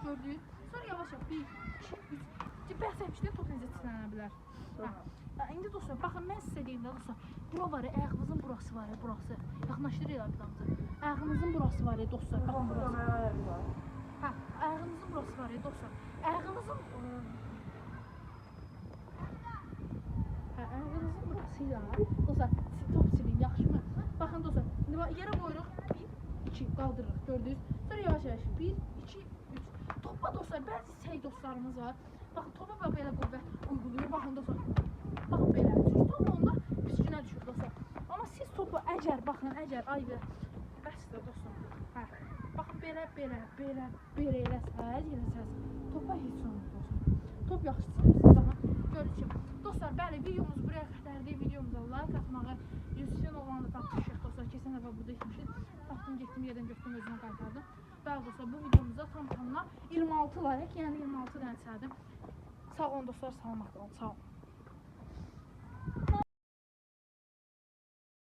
gördünüz. Sonra yavaş-yavaş 1, 2, 3. Bəhs etmişdim, top necə çislənə bilər. İndi dostlar, baxın, mən sizə deyim də dostlar. Bura var ya, ayağınızın burası var ya, burası. Yaxınlaşdırır abidamızı. Ayağınızın burası var ya dostlar, baxın burası. Ayağınızın burası var ya dostlar. Ayağınızın burası ya. Dostlar, top silin, yaxşı mı? Baxın dostlar, yerə qoyuruq, 1, 2, qaldırırıq, gördünüz. Sonra yavaş-yavaş 1, 2, 3. Topa dostlar, bəzi səy dostlarımız var. Baxın, topa belə qüvvət uyguluyur, baxın dostlar. Baxın belə, çünki top onda pis günə düşür dostlar. Amma siz topu əgər, baxın, əgər, ay və bəsdir dostlar. Baxın, belə eləsəz, topa heç olmur dostlar. Top yaxşı çıxırsınız, baxın, görürüz ki. Dostlar, bəli, videomuz buraya qədərdir. Videomuza like atmağı, Yusufin oğlanı tapmışıq dostlar. Keçən dəfə burada etmişik. Tapdım, getdim, yerdən götürdüm, özümə qaytardım. Bəli dostlar, bu videomuzda tam tamına 26 like, yəni 26 dənə çərdim. Sağ olun dostlar, salamat olun, sağ olun.